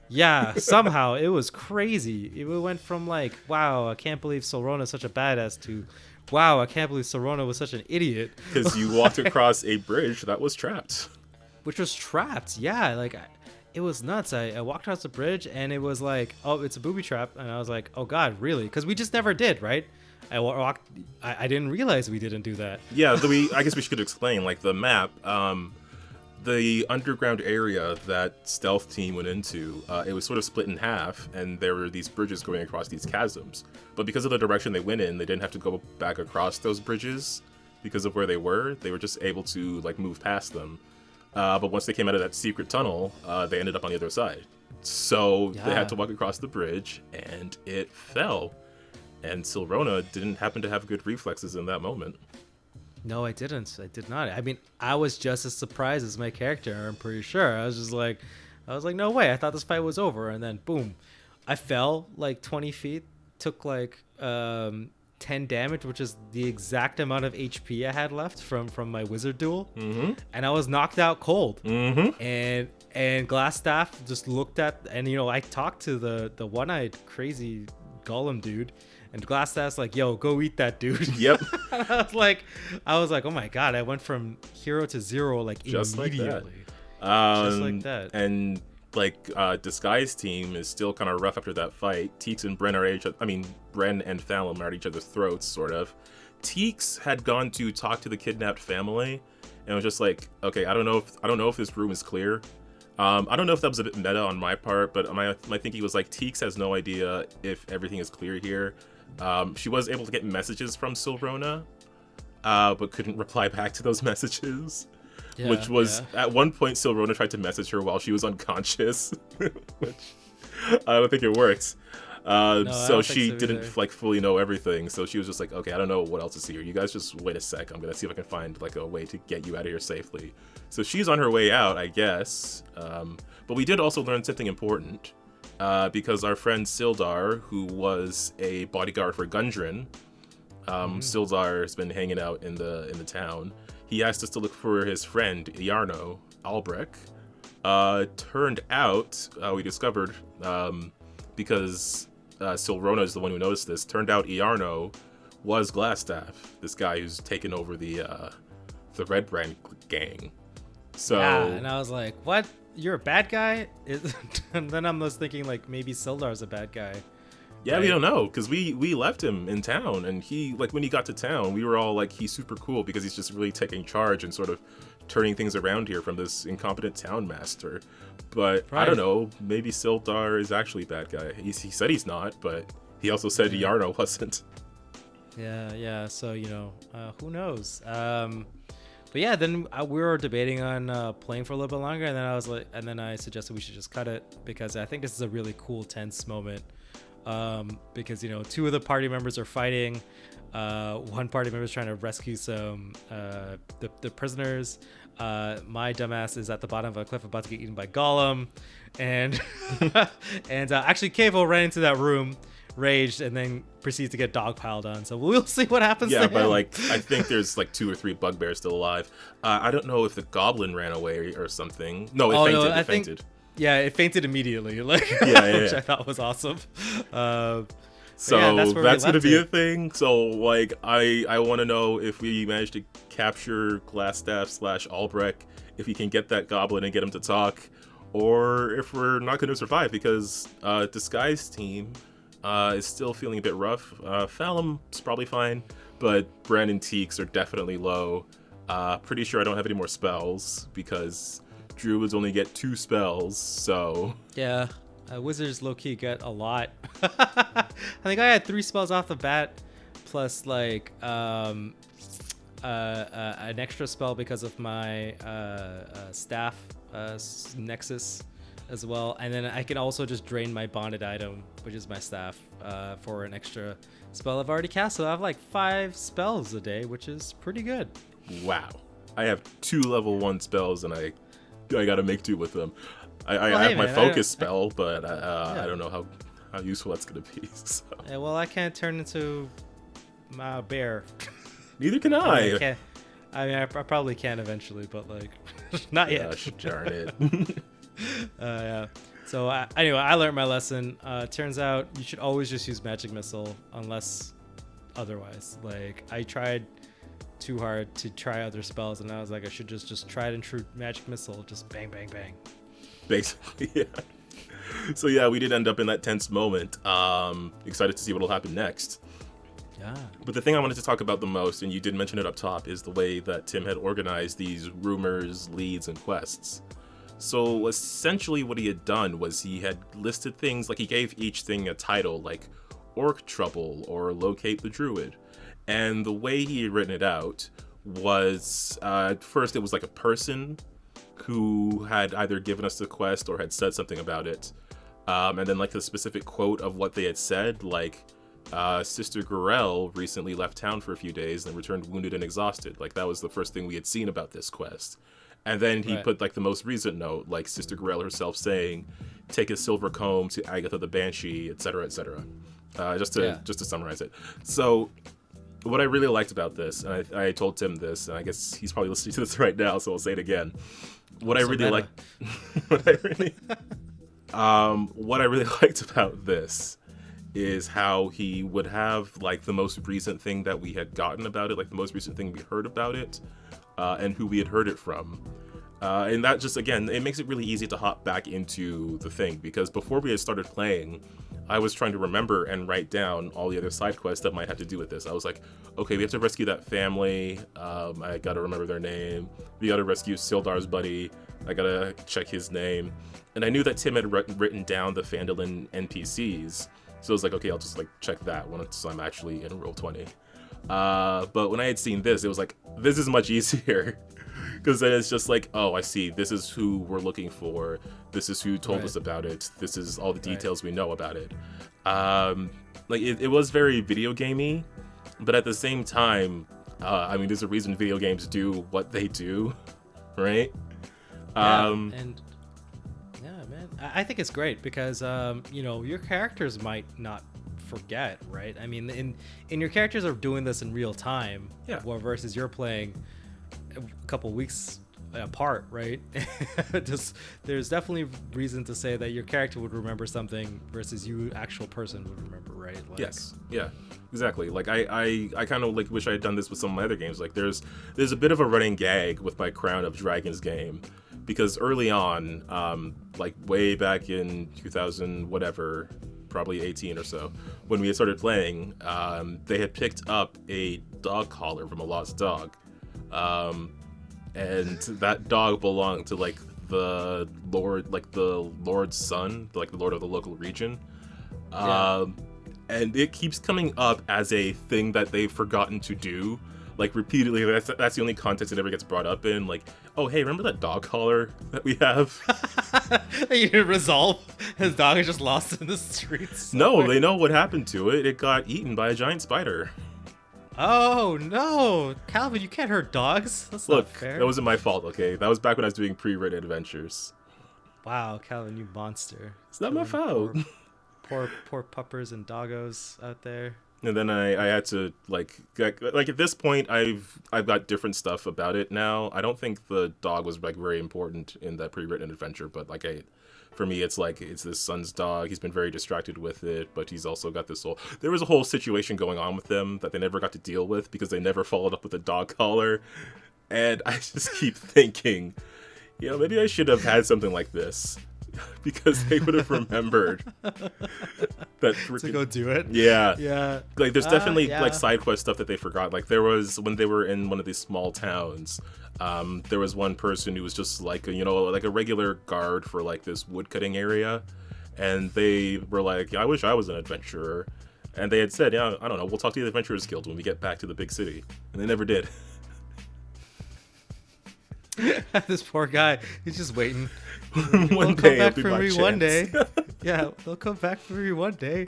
Speaker 2: Yeah, somehow it was crazy. It went from like, wow, I can't believe Silrona is such a badass to, wow, I can't believe Silrona was such an idiot.
Speaker 1: Because you walked across a bridge that was trapped.
Speaker 2: Which was trapped, yeah. Like, it was nuts. I walked across the bridge and it was like, oh, it's a booby trap. And I was like, oh God, really? Because we just never did, right? I didn't realize we didn't do that.
Speaker 1: Yeah, I guess we should explain, like, the map. The underground area that stealth team went into, it was sort of split in half, and there were these bridges going across these chasms. But because of the direction they went in, they didn't have to go back across those bridges because of where they were. They were just able to like move past them. But once they came out of that secret tunnel, they ended up on the other side. So they had to walk across the bridge, and it fell. And Silrona didn't happen to have good reflexes in that moment.
Speaker 2: No, I didn't. I did not. I mean, I was just as surprised as my character, I'm pretty sure. I was like, no way. I thought this fight was over. And then, boom. I fell like 20 feet, took like 10 damage, which is the exact amount of HP I had left from my wizard duel. Mm-hmm. And I was knocked out cold.
Speaker 1: Mm-hmm.
Speaker 2: And Glassstaff just looked at, and, I talked to the one-eyed crazy golem dude. And Glassstaff's like, yo, go eat that dude.
Speaker 1: Yep.
Speaker 2: I was like, oh my God, I went from hero to zero like
Speaker 1: just
Speaker 2: immediately.
Speaker 1: Just like that. And like Disguise team is still kind of rough after that fight. Teeks and Bren Bren and Thalum are at each other's throats, sort of. Teeks had gone to talk to the kidnapped family and was just like, okay, I don't know if this room is clear. I don't know if that was a bit meta on my part, but my thinking was like, Teeks has no idea if everything is clear here. She was able to get messages from Silrona, but couldn't reply back to those messages. Yeah, which was, at one point, Silrona tried to message her while she was unconscious, which I don't think it worked. So she didn't like fully know everything. So she was just like, okay, I don't know what else is here. You guys just wait a sec. I'm going to see if I can find like a way to get you out of here safely. So she's on her way out, I guess. But we did also learn something important. Because our friend Sildar, who was a bodyguard for Gundren, Sildar has been hanging out in the town. He asked us to look for his friend Iarno Albrecht. Turned out, we discovered, because Silrona is the one who noticed this. Turned out Iarno was Glassstaff, this guy who's taken over the Red Brand gang. So
Speaker 2: yeah, and I was like, what? You're a bad guy? And then I'm just thinking like maybe Sildar's a bad guy.
Speaker 1: Yeah, right? We don't know, because we left him in town, and he, like, when he got to town, we were all like, he's super cool because he's just really taking charge and sort of turning things around here from this incompetent town master. But right. I don't know, maybe Sildar is actually a bad guy. He said he's not, but he also said Iarno wasn't.
Speaker 2: Yeah. So who knows? But yeah, then we were debating on playing for a little bit longer, and then I was like, and then I suggested we should just cut it because I think this is a really cool, tense moment. Because two of the party members are fighting. One party member is trying to rescue some the prisoners. My dumbass is at the bottom of a cliff about to get eaten by Gollum, and actually Cavo ran into that room, raged, and then proceeds to get dogpiled on. So we'll see what happens.
Speaker 1: Yeah, but I think there's like 2 or 3 bugbears still alive. I don't know if the goblin ran away or something. No, it fainted.
Speaker 2: Yeah, it fainted immediately. Which I thought was awesome.
Speaker 1: So that's gonna be a thing. So like, I want to know if we managed to capture Glassstaff / Albrecht, if we can get that goblin and get him to talk, or if we're not going to survive because Disguise team is still feeling a bit rough. Thalum's probably fine, but Bren and Teeks are definitely low. Pretty sure I don't have any more spells because Druids only get 2 spells, so...
Speaker 2: Yeah, Wizards low-key get a lot. I think I had 3 spells off the bat, plus, like, an extra spell because of my staff nexus as well. And then I can also just drain my bonded item, which is my staff, for an extra spell I've already cast. So I have, like, 5 spells a day, which is pretty good.
Speaker 1: Wow. I have 2 level 1 spells, and I gotta make do with them. I have my focus spell, but I don't know how useful that's gonna be. So.
Speaker 2: Yeah, well, I can't turn into a bear.
Speaker 1: Neither can I.
Speaker 2: I mean, I probably can eventually, but like, not yet.
Speaker 1: Gosh darn it.
Speaker 2: Yeah. So anyway, I learned my lesson. Turns out you should always just use magic missile unless otherwise. Like I tried too hard to try other spells, and I was like, I should just try and true magic missile, just bang, bang, bang.
Speaker 1: Basically, yeah. So yeah, we did end up in that tense moment. Excited to see what'll happen next.
Speaker 2: Yeah.
Speaker 1: But the thing I wanted to talk about the most, and you did mention it up top, is the way that Tim had organized these rumors, leads, and quests. So essentially what he had done was he had listed things, like he gave each thing a title, like Orc Trouble or Locate the Druid. And the way he had written it out was, at first it was like a person who had either given us the quest or had said something about it. And then like the specific quote of what they had said, like, Sister Gorell recently left town for a few days and returned wounded and exhausted. Like that was the first thing we had seen about this quest. And then he put like the most recent note, like Sister Gorell herself saying, "Take a silver comb to Agatha the Banshee," etc., etc. Just to summarize it. So what I really liked about this, and I told Tim this, and I guess he's probably listening to this right now, so I'll say it again. What I really liked about this is how he would have like the most recent thing that we had gotten about it, like the most recent thing we heard about it, and who we had heard it from. And that just, again, it makes it really easy to hop back into the thing, because before we had started playing, I was trying to remember and write down all the other side quests that might have to do with this. I was like, okay, we have to rescue that family. I gotta remember their name. We gotta rescue Sildar's buddy. I gotta check his name. And I knew that Tim had written down the Phandelver NPCs. So I was like, okay, I'll just like check that once I'm actually in Roll20. But when I had seen this, it was like, this is much easier. Because then it's just like, oh, I see, this is who we're looking for. This is who told us about it. This is all the details we know about it. Like, it was very video gamey, but at the same time, I mean, there's a reason video games do what they do, right?
Speaker 2: Yeah, and yeah, man, I think it's great because, you know, your characters might not forget, right? I mean, in your characters are doing this in real time, well, versus you're playing a couple weeks apart, right? There's definitely reason to say that your character would remember something versus you actual person would remember, right? Like,
Speaker 1: yes, yeah, exactly. Like I kind of like wish I had done this with some of my other games. Like there's a bit of a running gag with my Crown of Dragons game, because early on, like way back in 2000 whatever, probably 18 or so, when we had started playing, they had picked up a dog collar from a lost dog. And that dog belonged to like the Lord's son, like the Lord of the local region. And it keeps coming up as a thing that they've forgotten to do, like repeatedly. That's the only context it ever gets brought up in. Like, oh hey, remember that dog collar that we have?
Speaker 2: You didn't resolve. His dog is just lost in the streets.
Speaker 1: No, they know what happened to it. It got eaten by a giant spider.
Speaker 2: Oh no, Calvin, you can't hurt dogs. That's
Speaker 1: Look,
Speaker 2: not fair.
Speaker 1: That wasn't my fault, okay? That was back when I was doing pre-written adventures.
Speaker 2: Wow, Calvin, you monster.
Speaker 1: It's not my fault.
Speaker 2: Poor puppers and doggos out there.
Speaker 1: And then I had to like at this point I've got different stuff about it now. I don't think the dog was like very important in that pre-written adventure, but like for me, it's like, it's this son's dog. He's been very distracted with it, but he's also got this whole... There was a whole situation going on with them that they never got to deal with because they never followed up with a dog collar. And I just keep thinking, you know, maybe I should have had something like this because they would have remembered that freaking...
Speaker 2: To go do it?
Speaker 1: Yeah.
Speaker 2: Yeah.
Speaker 1: Like, there's definitely, like, side quest stuff that they forgot. Like, there was, when they were in one of these small towns... there was one person who was just like, you know, like a regular guard for like this woodcutting area, and they were like, I wish I was an adventurer, and they had said, yeah, I don't know, we'll talk to the Adventurers Guild when we get back to the big city, and they never did.
Speaker 2: This poor guy, he's just waiting.
Speaker 1: One day,
Speaker 2: come back for me one day. Yeah, they'll come back for me one day.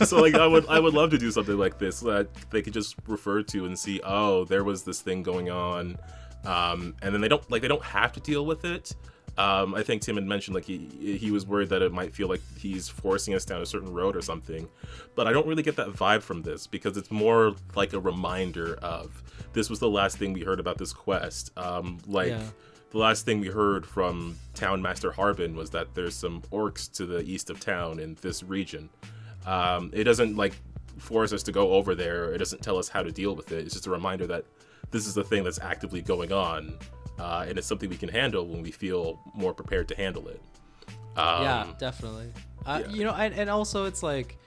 Speaker 1: So like, I would love to do something like this that they could just refer to and see, oh, there was this thing going on. And then they don't have to deal with it, I think Tim had mentioned like he was worried that it might feel like he's forcing us down a certain road or something, but I don't really get that vibe from this, because it's more like a reminder of this was the last thing we heard about this quest. The last thing we heard from Town Master Harbin was that there's some orcs to the east of town in this region. It doesn't like force us to go over there. It doesn't tell us how to deal with it. It's just a reminder that this is the thing that's actively going on. And it's something we can handle when we feel more prepared to handle it.
Speaker 2: Yeah, definitely. You know, and also it's like,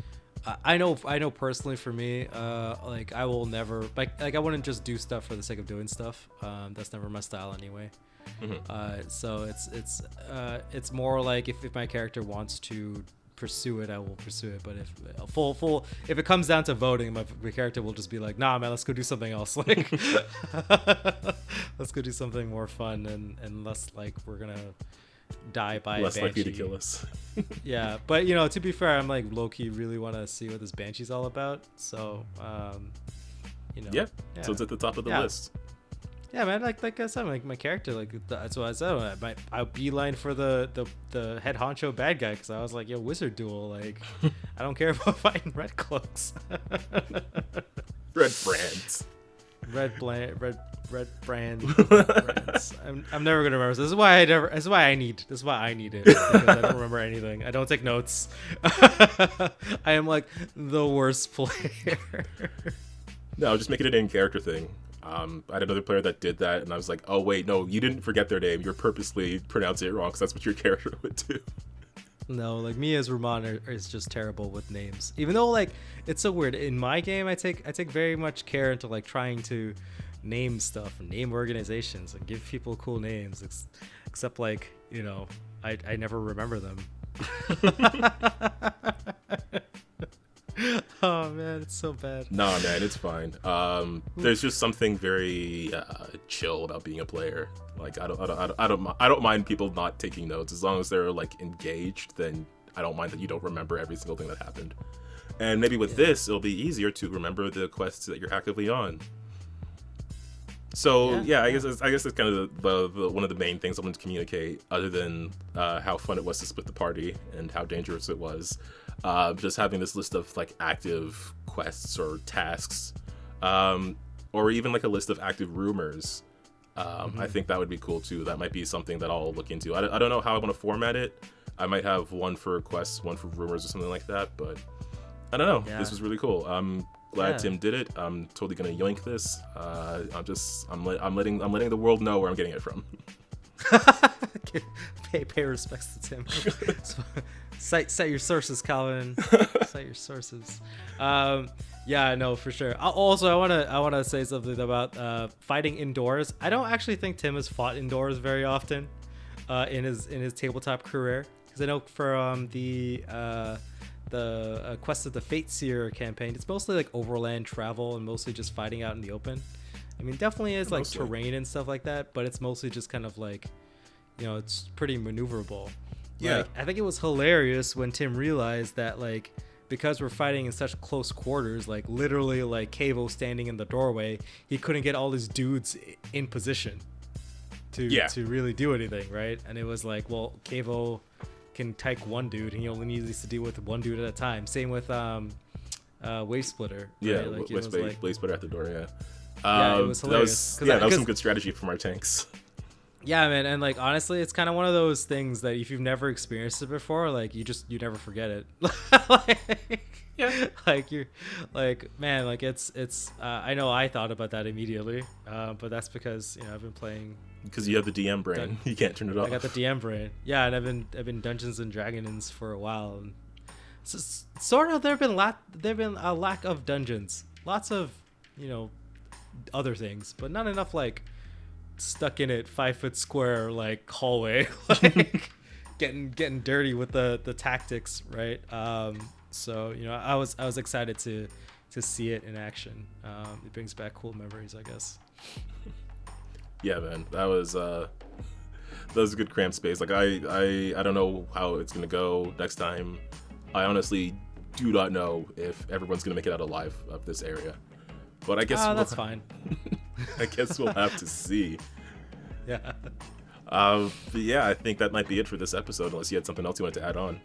Speaker 2: I know personally for me, like I will never like I wouldn't just do stuff for the sake of doing stuff. That's never my style anyway. So it's more like if my character wants to pursue it, I will pursue it. But if it comes down to voting, my character will just be like, nah, man, let's go do something else. Like, let's go do something more fun and less like we're gonna die by
Speaker 1: less
Speaker 2: a banshee.
Speaker 1: likely to kill us.
Speaker 2: Yeah, but you know, to be fair, I'm like low-key really want to see what this banshee's all about. So, you know, yeah.
Speaker 1: So it's at the top of the list.
Speaker 2: Yeah, man. Like I said, like my character, like that's what I said. I beeline for the head honcho bad guy, because I was like, yo, wizard duel. Like, I don't care about fighting red cloaks.
Speaker 1: Red brands.
Speaker 2: Red brands. I'm never gonna remember. This is why I need it, because I don't remember anything. I don't take notes. I am like the worst player.
Speaker 1: No, just make it an in-character thing. I had another player that did that, and I was like, oh wait, no, you didn't forget their name. You're purposely pronouncing it wrong, because that's what your character would do.
Speaker 2: No, like me as Ramon is just terrible with names. Even though like it's so weird. In my game, I take very much care into like trying to name stuff and name organizations and give people cool names. Except like, you know, I never remember them. Oh man, it's so bad.
Speaker 1: Nah, man, it's fine. There's just something very chill about being a player. Like I don't mind people not taking notes as long as they're like engaged. Then I don't mind that you don't remember every single thing that happened. And maybe with this, it'll be easier to remember the quests that you're actively on. So I guess that's kind of the one of the main things I wanted to communicate, other than how fun it was to split the party and how dangerous it was. Just having this list of like active quests or tasks, or even like a list of active rumors. I think that would be cool too. That might be something that I'll look into. I don't know how I want to format it. I might have one for quests, one for rumors, or something like that. But I don't know. Yeah. This was really cool. I'm glad Tim did it. I'm totally gonna yoink this. I'm letting the world know where I'm getting it from.
Speaker 2: pay respects to Tim. Cite your sources, Calvin. Cite your sources. Yeah, no, for sure. I wanna say something about fighting indoors. I don't actually think Tim has fought indoors very often in his tabletop career, because I know for the Quest of the Fate Seer campaign, it's mostly like overland travel and mostly just fighting out in the open. I mean, definitely is like terrain and stuff like that, but it's mostly just kind of like, you know, it's pretty maneuverable.
Speaker 1: Yeah.
Speaker 2: Like, I think it was hilarious when Tim realized that, like, because we're fighting in such close quarters, like literally like Kavo standing in the doorway, he couldn't get all his dudes in position to really do anything, right? And it was like, well, Kavo can take one dude, and he only needs to deal with one dude at a time. Same with Wave Splitter.
Speaker 1: Yeah,
Speaker 2: right? Like,
Speaker 1: Wave Splitter at the door. Yeah.
Speaker 2: It was hilarious.
Speaker 1: That was some good strategy from our tanks.
Speaker 2: Yeah, man, and like honestly, it's kind of one of those things that if you've never experienced it before, like you never forget it. Like you're like, man, like it's I know I thought about that immediately, but that's because, you know, I've been playing. Because
Speaker 1: you have the DM brain, you can't turn it off.
Speaker 2: I got the DM brain. Yeah, and I've been Dungeons and Dragons for a while, and so, sort of there've been a lack of dungeons, lots of, you know, other things, but not enough like stuck in it 5 foot square like hallway, like getting dirty with the tactics, right? So, you know, I was excited to see it in action. It brings back cool memories, I guess.
Speaker 1: Yeah, man, that was a good cramped space. Like I don't know how it's gonna go next time. I honestly do not know if everyone's gonna make it out alive of this area, but I guess
Speaker 2: that's fine.
Speaker 1: I guess we'll have to see.
Speaker 2: Yeah.
Speaker 1: But yeah, I think that might be it for this episode, unless you had something else you wanted to add on.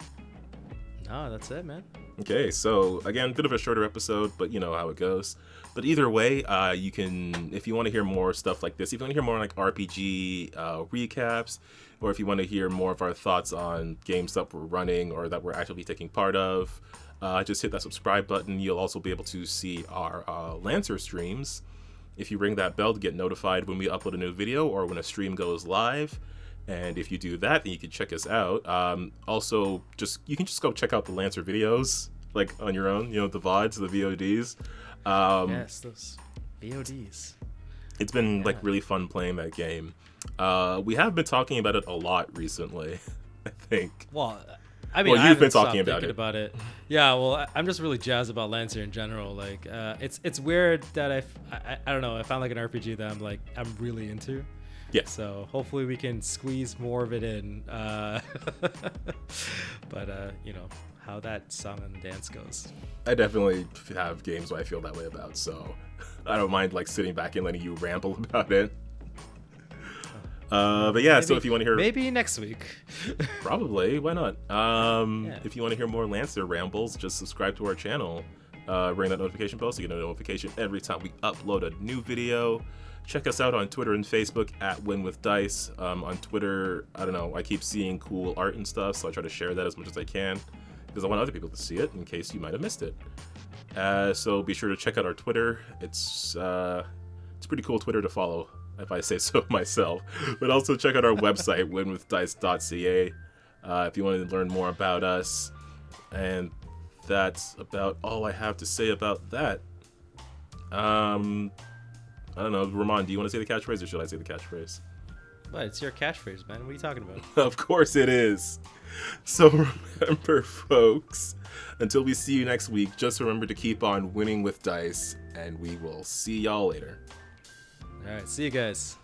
Speaker 2: No, that's it, man.
Speaker 1: Okay, so again, bit of a shorter episode, but you know how it goes. But either way, you can, if you want to hear more stuff like this, if you want to hear more like RPG recaps, or if you want to hear more of our thoughts on games that we're running or that we're actively taking part of, just hit that subscribe button. You'll also be able to see our Lancer streams. If you ring that bell to get notified when we upload a new video or when a stream goes live. And if you do that, then you can check us out. Also, you can just go check out the Lancer videos, like on your own, you know, the VODs, the VODs.
Speaker 2: Yes, those VODs.
Speaker 1: It's been like really fun playing that game. We have been talking about it a lot recently, I think.
Speaker 2: Well, I mean,
Speaker 1: you've been talking about
Speaker 2: it. Yeah, well, I'm just really jazzed about Lancer in general. Like, it's weird that I don't know. I found like an RPG that I'm really into.
Speaker 1: Yeah.
Speaker 2: So hopefully we can squeeze more of it in. But you know how that song and dance goes.
Speaker 1: I definitely have games where I feel that way about, so I don't mind like sitting back and letting you ramble about it. But yeah, so if you want to hear,
Speaker 2: maybe next week,
Speaker 1: probably, why not? If you want to hear more Lancer rambles, just subscribe to our channel. Ring that notification bell so you get a notification every time we upload a new video. Check us out on Twitter and Facebook at Win With Dice. On Twitter, I don't know, I keep seeing cool art and stuff, so I try to share that as much as I can because I want other people to see it in case you might have missed it. So be sure to check out our Twitter. It's pretty cool Twitter to follow, if I say so myself. But also check out our website, winwithdice.ca, if you want to learn more about us. And that's about all I have to say about that. I don't know, Ramon, do you want to say the catchphrase or should I say the catchphrase?
Speaker 2: But it's your catchphrase, man. What are you talking about?
Speaker 1: Of course it is. So remember, folks, until we see you next week, just remember to keep on winning with dice, and we will see y'all later.
Speaker 2: All right, see you guys.